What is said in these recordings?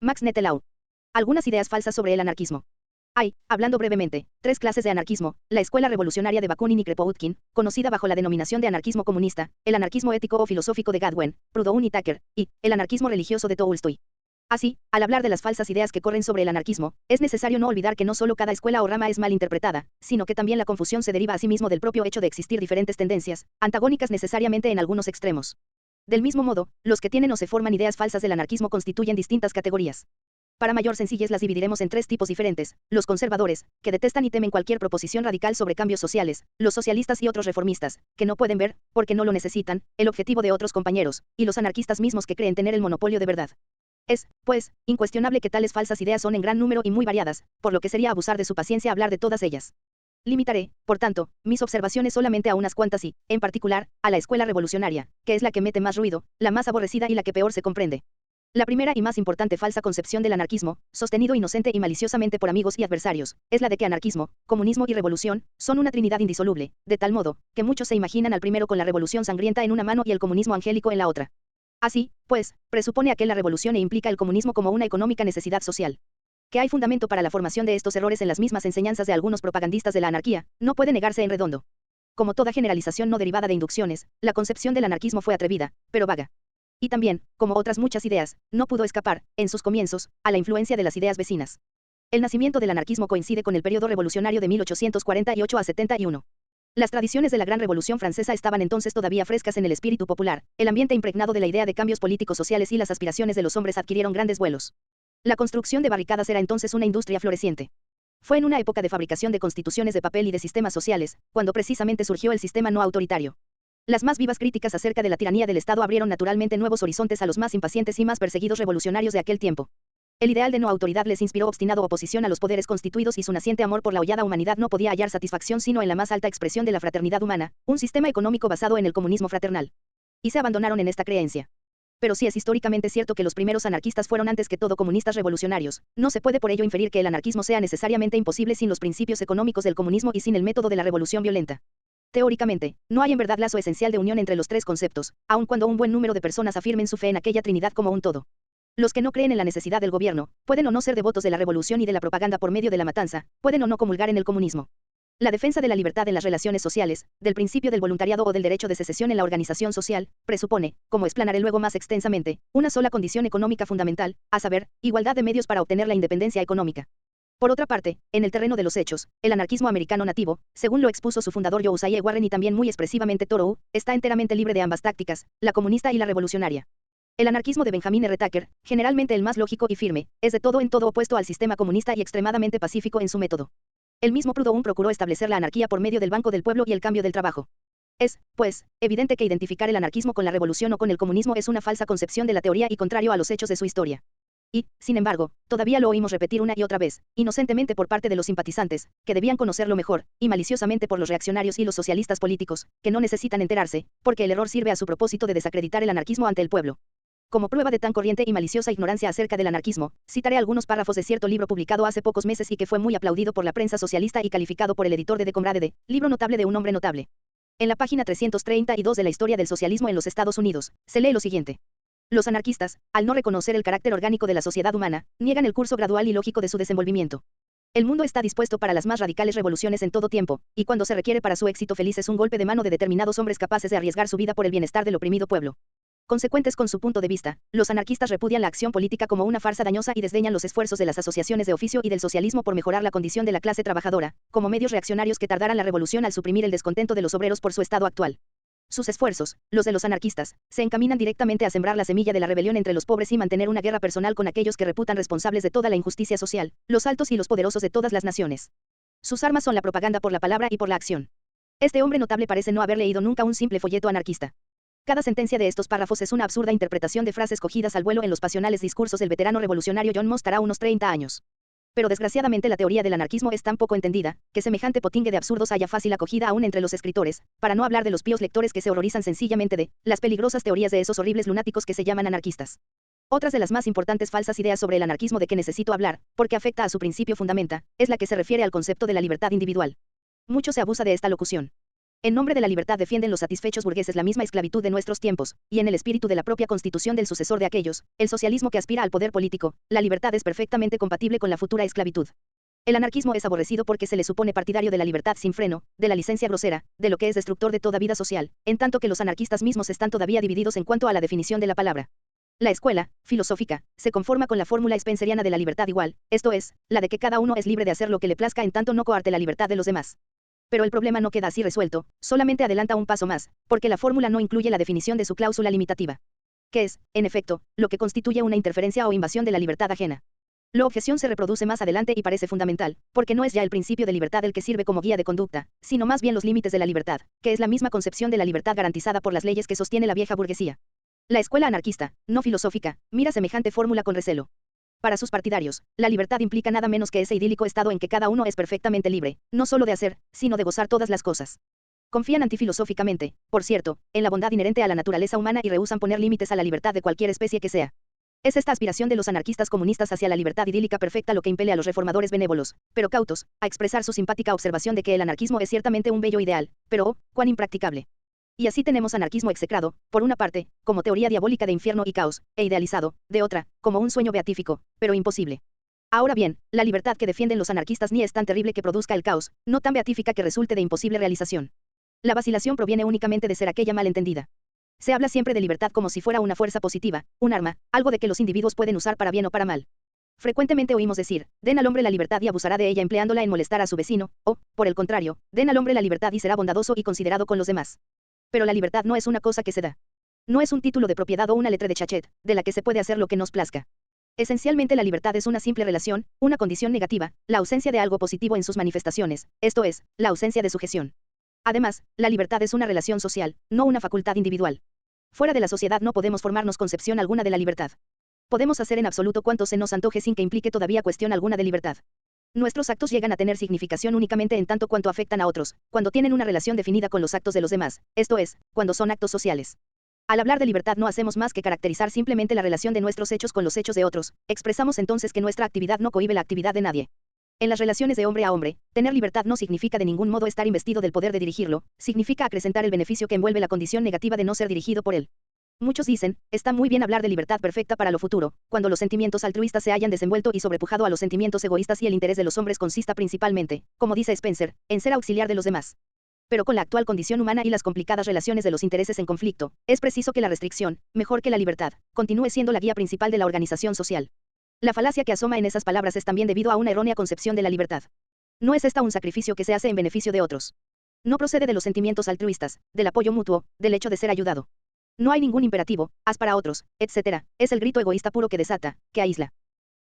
Max Netelau. Algunas ideas falsas sobre el anarquismo. Hay, hablando brevemente, tres clases de anarquismo: la escuela revolucionaria de Bakunin y Kropotkin, conocida bajo la denominación de anarquismo comunista, el anarquismo ético o filosófico de Godwin, Proudhon y Tucker, y el anarquismo religioso de Tolstoy. Así, al hablar de las falsas ideas que corren sobre el anarquismo, es necesario no olvidar que no solo cada escuela o rama es mal interpretada, sino que también la confusión se deriva asimismo del propio hecho de existir diferentes tendencias, antagónicas necesariamente en algunos extremos. Del mismo modo, los que tienen o se forman ideas falsas del anarquismo constituyen distintas categorías. Para mayor sencillez las dividiremos en tres tipos diferentes: los conservadores, que detestan y temen cualquier proposición radical sobre cambios sociales; los socialistas y otros reformistas, que no pueden ver, porque no lo necesitan, el objetivo de otros compañeros; y los anarquistas mismos que creen tener el monopolio de verdad. Es, pues, incuestionable que tales falsas ideas son en gran número y muy variadas, por lo que sería abusar de su paciencia hablar de todas ellas. Limitaré, por tanto, mis observaciones solamente a unas cuantas y, en particular, a la escuela revolucionaria, que es la que mete más ruido, la más aborrecida y la que peor se comprende. La primera y más importante falsa concepción del anarquismo, sostenido inocente y maliciosamente por amigos y adversarios, es la de que anarquismo, comunismo y revolución son una trinidad indisoluble, de tal modo que muchos se imaginan al primero con la revolución sangrienta en una mano y el comunismo angélico en la otra. Así, pues, presupone a que la revolución implica el comunismo como una económica necesidad social. Que hay fundamento para la formación de estos errores en las mismas enseñanzas de algunos propagandistas de la anarquía, no puede negarse en redondo. Como toda generalización no derivada de inducciones, la concepción del anarquismo fue atrevida, pero vaga. Y también, como otras muchas ideas, no pudo escapar, en sus comienzos, a la influencia de las ideas vecinas. El nacimiento del anarquismo coincide con el periodo revolucionario de 1848 a 71. Las tradiciones de la Gran Revolución Francesa estaban entonces todavía frescas en el espíritu popular, el ambiente impregnado de la idea de cambios políticos sociales y las aspiraciones de los hombres adquirieron grandes vuelos. La construcción de barricadas era entonces una industria floreciente. Fue en una época de fabricación de constituciones de papel y de sistemas sociales, cuando precisamente surgió el sistema no autoritario. Las más vivas críticas acerca de la tiranía del Estado abrieron naturalmente nuevos horizontes a los más impacientes y más perseguidos revolucionarios de aquel tiempo. El ideal de no autoridad les inspiró obstinado oposición a los poderes constituidos y su naciente amor por la hollada humanidad no podía hallar satisfacción sino en la más alta expresión de la fraternidad humana, un sistema económico basado en el comunismo fraternal. Y se abandonaron en esta creencia. Pero si es históricamente cierto que los primeros anarquistas fueron antes que todo comunistas revolucionarios, no se puede por ello inferir que el anarquismo sea necesariamente imposible sin los principios económicos del comunismo y sin el método de la revolución violenta. Teóricamente, no hay en verdad lazo esencial de unión entre los tres conceptos, aun cuando un buen número de personas afirmen su fe en aquella trinidad como un todo. Los que no creen en la necesidad del gobierno, pueden o no ser devotos de la revolución y de la propaganda por medio de la matanza, pueden o no comulgar en el comunismo. La defensa de la libertad en las relaciones sociales, del principio del voluntariado o del derecho de secesión en la organización social, presupone, como explanaré luego más extensamente, una sola condición económica fundamental, a saber, igualdad de medios para obtener la independencia económica. Por otra parte, en el terreno de los hechos, el anarquismo americano nativo, según lo expuso su fundador Josiah Warren y también muy expresivamente Thoreau, está enteramente libre de ambas tácticas, la comunista y la revolucionaria. El anarquismo de Benjamin R. Tucker, generalmente el más lógico y firme, es de todo en todo opuesto al sistema comunista y extremadamente pacífico en su método. El mismo Proudhon procuró establecer la anarquía por medio del Banco del Pueblo y el cambio del trabajo. Es, pues, evidente que identificar el anarquismo con la revolución o con el comunismo es una falsa concepción de la teoría y contrario a los hechos de su historia. Y, sin embargo, todavía lo oímos repetir una y otra vez, inocentemente por parte de los simpatizantes, que debían conocerlo mejor, y maliciosamente por los reaccionarios y los socialistas políticos, que no necesitan enterarse, porque el error sirve a su propósito de desacreditar el anarquismo ante el pueblo. Como prueba de tan corriente y maliciosa ignorancia acerca del anarquismo, citaré algunos párrafos de cierto libro publicado hace pocos meses y que fue muy aplaudido por la prensa socialista y calificado por el editor de Decomrade de libro notable de un hombre notable. En la página 332 de la historia del socialismo en los Estados Unidos, se lee lo siguiente. Los anarquistas, al no reconocer el carácter orgánico de la sociedad humana, niegan el curso gradual y lógico de su desenvolvimiento. El mundo está dispuesto para las más radicales revoluciones en todo tiempo, y cuando se requiere para su éxito feliz es un golpe de mano de determinados hombres capaces de arriesgar su vida por el bienestar del oprimido pueblo. Consecuentes con su punto de vista, los anarquistas repudian la acción política como una farsa dañosa y desdeñan los esfuerzos de las asociaciones de oficio y del socialismo por mejorar la condición de la clase trabajadora, como medios reaccionarios que tardaran la revolución al suprimir el descontento de los obreros por su estado actual. Sus esfuerzos, los de los anarquistas, se encaminan directamente a sembrar la semilla de la rebelión entre los pobres y mantener una guerra personal con aquellos que reputan responsables de toda la injusticia social, los altos y los poderosos de todas las naciones. Sus armas son la propaganda por la palabra y por la acción. Este hombre notable parece no haber leído nunca un simple folleto anarquista. Cada sentencia de estos párrafos es una absurda interpretación de frases cogidas al vuelo en los pasionales discursos del veterano revolucionario John Most hará unos 30 años. Pero desgraciadamente la teoría del anarquismo es tan poco entendida, que semejante potingue de absurdos haya fácil acogida aún entre los escritores, para no hablar de los píos lectores que se horrorizan sencillamente de las peligrosas teorías de esos horribles lunáticos que se llaman anarquistas. Otras de las más importantes falsas ideas sobre el anarquismo de que necesito hablar, porque afecta a su principio fundamenta, es la que se refiere al concepto de la libertad individual. Mucho se abusa de esta locución. En nombre de la libertad defienden los satisfechos burgueses la misma esclavitud de nuestros tiempos, y en el espíritu de la propia constitución del sucesor de aquellos, el socialismo que aspira al poder político, la libertad es perfectamente compatible con la futura esclavitud. El anarquismo es aborrecido porque se le supone partidario de la libertad sin freno, de la licencia grosera, de lo que es destructor de toda vida social, en tanto que los anarquistas mismos están todavía divididos en cuanto a la definición de la palabra. La escuela, filosófica, se conforma con la fórmula spenceriana de la libertad igual, esto es, la de que cada uno es libre de hacer lo que le plazca en tanto no coarte la libertad de los demás. Pero el problema no queda así resuelto, solamente adelanta un paso más, porque la fórmula no incluye la definición de su cláusula limitativa. Que es, en efecto, lo que constituye una interferencia o invasión de la libertad ajena. La objeción se reproduce más adelante y parece fundamental, porque no es ya el principio de libertad el que sirve como guía de conducta, sino más bien los límites de la libertad, que es la misma concepción de la libertad garantizada por las leyes que sostiene la vieja burguesía. La escuela anarquista, no filosófica, mira semejante fórmula con recelo. Para sus partidarios, la libertad implica nada menos que ese idílico estado en que cada uno es perfectamente libre, no solo de hacer, sino de gozar todas las cosas. Confían antifilosóficamente, por cierto, en la bondad inherente a la naturaleza humana y rehúsan poner límites a la libertad de cualquier especie que sea. Es esta aspiración de los anarquistas comunistas hacia la libertad idílica perfecta lo que impele a los reformadores benévolos, pero cautos, a expresar su simpática observación de que el anarquismo es ciertamente un bello ideal, pero oh, cuán impracticable. Y así tenemos anarquismo execrado, por una parte, como teoría diabólica de infierno y caos, e idealizado, de otra, como un sueño beatífico, pero imposible. Ahora bien, la libertad que defienden los anarquistas ni es tan terrible que produzca el caos, no tan beatífica que resulte de imposible realización. La vacilación proviene únicamente de ser aquella malentendida. Se habla siempre de libertad como si fuera una fuerza positiva, un arma, algo de que los individuos pueden usar para bien o para mal. Frecuentemente oímos decir, den al hombre la libertad y abusará de ella empleándola en molestar a su vecino, o, por el contrario, den al hombre la libertad y será bondadoso y considerado con los demás. Pero la libertad no es una cosa que se da. No es un título de propiedad o una letra de chachet, de la que se puede hacer lo que nos plazca. Esencialmente la libertad es una simple relación, una condición negativa, la ausencia de algo positivo en sus manifestaciones, esto es, la ausencia de sujeción. Además, la libertad es una relación social, no una facultad individual. Fuera de la sociedad no podemos formarnos concepción alguna de la libertad. Podemos hacer en absoluto cuanto se nos antoje sin que implique todavía cuestión alguna de libertad. Nuestros actos llegan a tener significación únicamente en tanto cuanto afectan a otros, cuando tienen una relación definida con los actos de los demás, esto es, cuando son actos sociales. Al hablar de libertad no hacemos más que caracterizar simplemente la relación de nuestros hechos con los hechos de otros, expresamos entonces que nuestra actividad no cohíbe la actividad de nadie. En las relaciones de hombre a hombre, tener libertad no significa de ningún modo estar investido del poder de dirigirlo, significa acrecentar el beneficio que envuelve la condición negativa de no ser dirigido por él. Muchos dicen, está muy bien hablar de libertad perfecta para lo futuro, cuando los sentimientos altruistas se hayan desenvuelto y sobrepujado a los sentimientos egoístas y el interés de los hombres consista principalmente, como dice Spencer, en ser auxiliar de los demás. Pero con la actual condición humana y las complicadas relaciones de los intereses en conflicto, es preciso que la restricción, mejor que la libertad, continúe siendo la guía principal de la organización social. La falacia que asoma en esas palabras es también debido a una errónea concepción de la libertad. No es esta un sacrificio que se hace en beneficio de otros. No procede de los sentimientos altruistas, del apoyo mutuo, del hecho de ser ayudado. No hay ningún imperativo, haz para otros, etc. Es el grito egoísta puro que desata, que aísla.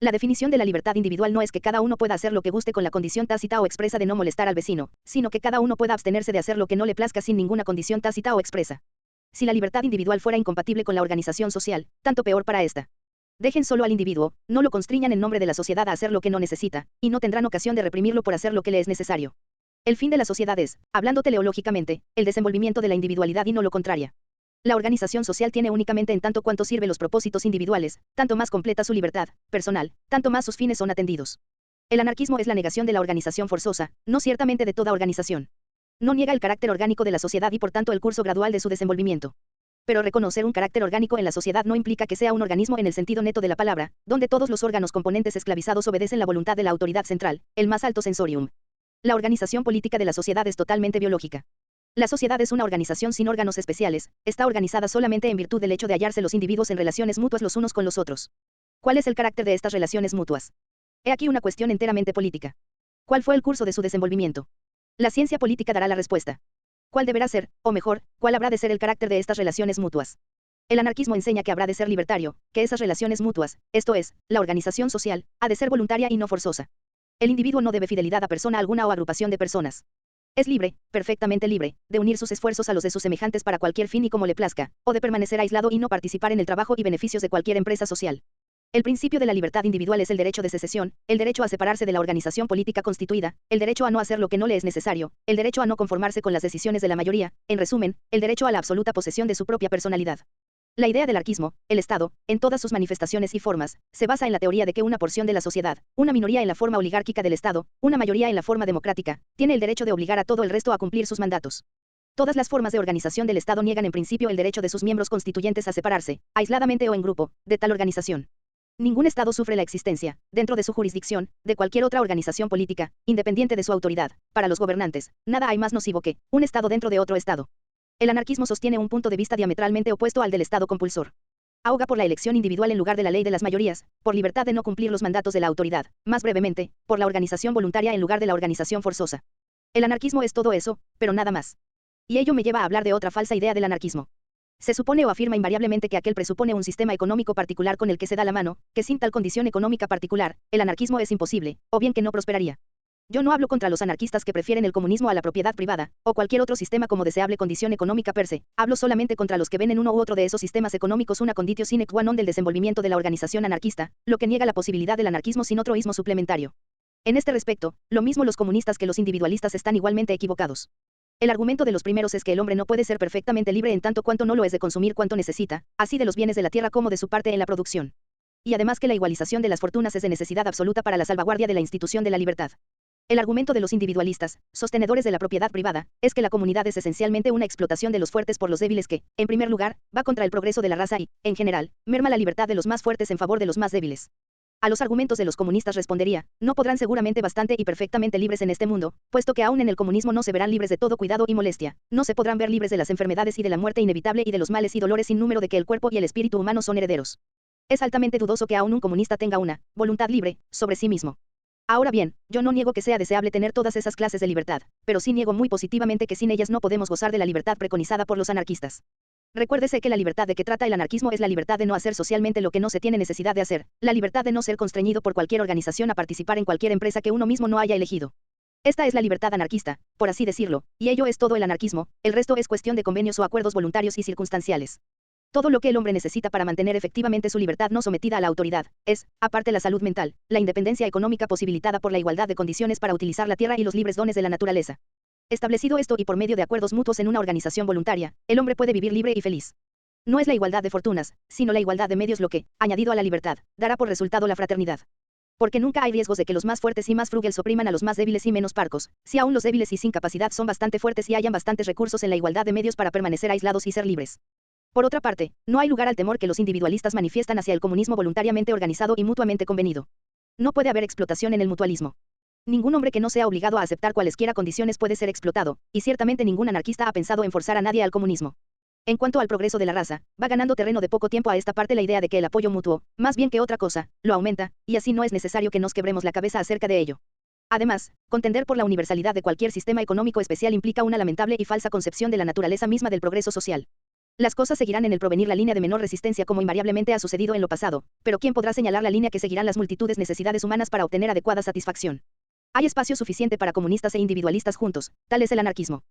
La definición de la libertad individual no es que cada uno pueda hacer lo que guste con la condición tácita o expresa de no molestar al vecino, sino que cada uno pueda abstenerse de hacer lo que no le plazca sin ninguna condición tácita o expresa. Si la libertad individual fuera incompatible con la organización social, tanto peor para esta. Dejen solo al individuo, no lo constriñan en nombre de la sociedad a hacer lo que no necesita, y no tendrán ocasión de reprimirlo por hacer lo que le es necesario. El fin de la sociedad es, hablando teleológicamente, el desenvolvimiento de la individualidad y no lo contraria. La organización social tiene únicamente en tanto cuanto sirve los propósitos individuales, tanto más completa su libertad personal, tanto más sus fines son atendidos. El anarquismo es la negación de la organización forzosa, no ciertamente de toda organización. No niega el carácter orgánico de la sociedad y por tanto el curso gradual de su desenvolvimiento. Pero reconocer un carácter orgánico en la sociedad no implica que sea un organismo en el sentido neto de la palabra, donde todos los órganos componentes esclavizados obedecen la voluntad de la autoridad central, el más alto sensorium. La organización política de la sociedad es totalmente biológica. La sociedad es una organización sin órganos especiales, está organizada solamente en virtud del hecho de hallarse los individuos en relaciones mutuas los unos con los otros. ¿Cuál es el carácter de estas relaciones mutuas? He aquí una cuestión enteramente política. ¿Cuál fue el curso de su desenvolvimiento? La ciencia política dará la respuesta. ¿Cuál deberá ser, o mejor, cuál habrá de ser el carácter de estas relaciones mutuas? El anarquismo enseña que habrá de ser libertario, que esas relaciones mutuas, esto es, la organización social, ha de ser voluntaria y no forzosa. El individuo no debe fidelidad a persona alguna o agrupación de personas. Es libre, perfectamente libre, de unir sus esfuerzos a los de sus semejantes para cualquier fin y como le plazca, o de permanecer aislado y no participar en el trabajo y beneficios de cualquier empresa social. El principio de la libertad individual es el derecho de secesión, el derecho a separarse de la organización política constituida, el derecho a no hacer lo que no le es necesario, el derecho a no conformarse con las decisiones de la mayoría, en resumen, el derecho a la absoluta posesión de su propia personalidad. La idea del anarquismo, el Estado, en todas sus manifestaciones y formas, se basa en la teoría de que una porción de la sociedad, una minoría en la forma oligárquica del Estado, una mayoría en la forma democrática, tiene el derecho de obligar a todo el resto a cumplir sus mandatos. Todas las formas de organización del Estado niegan en principio el derecho de sus miembros constituyentes a separarse, aisladamente o en grupo, de tal organización. Ningún Estado sufre la existencia, dentro de su jurisdicción, de cualquier otra organización política, independiente de su autoridad. Para los gobernantes, nada hay más nocivo que un Estado dentro de otro Estado. El anarquismo sostiene un punto de vista diametralmente opuesto al del Estado compulsor. Aboga por la elección individual en lugar de la ley de las mayorías, por libertad de no cumplir los mandatos de la autoridad, más brevemente, por la organización voluntaria en lugar de la organización forzosa. El anarquismo es todo eso, pero nada más. Y ello me lleva a hablar de otra falsa idea del anarquismo. Se supone o afirma invariablemente que aquel presupone un sistema económico particular con el que se da la mano, que sin tal condición económica particular, el anarquismo es imposible, o bien que no prosperaría. Yo no hablo contra los anarquistas que prefieren el comunismo a la propiedad privada, o cualquier otro sistema como deseable condición económica per se. Hablo solamente contra los que ven en uno u otro de esos sistemas económicos una conditio sine qua non del desenvolvimiento de la organización anarquista, lo que niega la posibilidad del anarquismo sin otro ismo suplementario. En este respecto, lo mismo los comunistas que los individualistas están igualmente equivocados. El argumento de los primeros es que el hombre no puede ser perfectamente libre en tanto cuanto no lo es de consumir cuanto necesita, así de los bienes de la tierra como de su parte en la producción. Y además que la igualización de las fortunas es de necesidad absoluta para la salvaguardia de la institución de la libertad. El argumento de los individualistas, sostenedores de la propiedad privada, es que la comunidad es esencialmente una explotación de los fuertes por los débiles que, en primer lugar, va contra el progreso de la raza y, en general, merma la libertad de los más fuertes en favor de los más débiles. A los argumentos de los comunistas respondería, no podrán seguramente bastante y perfectamente libres en este mundo, puesto que aún en el comunismo no se verán libres de todo cuidado y molestia, no se podrán ver libres de las enfermedades y de la muerte inevitable y de los males y dolores sin número de que el cuerpo y el espíritu humano son herederos. Es altamente dudoso que aún un comunista tenga una voluntad libre sobre sí mismo. Ahora bien, yo no niego que sea deseable tener todas esas clases de libertad, pero sí niego muy positivamente que sin ellas no podemos gozar de la libertad preconizada por los anarquistas. Recuérdese que la libertad de que trata el anarquismo es la libertad de no hacer socialmente lo que no se tiene necesidad de hacer, la libertad de no ser constreñido por cualquier organización a participar en cualquier empresa que uno mismo no haya elegido. Esta es la libertad anarquista, por así decirlo, y ello es todo el anarquismo, el resto es cuestión de convenios o acuerdos voluntarios y circunstanciales. Todo lo que el hombre necesita para mantener efectivamente su libertad no sometida a la autoridad, es, aparte la salud mental, la independencia económica posibilitada por la igualdad de condiciones para utilizar la tierra y los libres dones de la naturaleza. Establecido esto y por medio de acuerdos mutuos en una organización voluntaria, el hombre puede vivir libre y feliz. No es la igualdad de fortunas, sino la igualdad de medios lo que, añadido a la libertad, dará por resultado la fraternidad. Porque nunca hay riesgos de que los más fuertes y más frugiles opriman a los más débiles y menos parcos, si aún los débiles y sin capacidad son bastante fuertes y hayan bastantes recursos en la igualdad de medios para permanecer aislados y ser libres. Por otra parte, no hay lugar al temor que los individualistas manifiestan hacia el comunismo voluntariamente organizado y mutuamente convenido. No puede haber explotación en el mutualismo. Ningún hombre que no sea obligado a aceptar cualesquiera condiciones puede ser explotado, y ciertamente ningún anarquista ha pensado en forzar a nadie al comunismo. En cuanto al progreso de la raza, va ganando terreno de poco tiempo a esta parte la idea de que el apoyo mutuo, más bien que otra cosa, lo aumenta, y así no es necesario que nos quebremos la cabeza acerca de ello. Además, contender por la universalidad de cualquier sistema económico especial implica una lamentable y falsa concepción de la naturaleza misma del progreso social. Las cosas seguirán en el provenir la línea de menor resistencia como invariablemente ha sucedido en lo pasado, pero ¿quién podrá señalar la línea que seguirán las multitudes necesidades humanas para obtener adecuada satisfacción? Hay espacio suficiente para comunistas e individualistas juntos, tal es el anarquismo.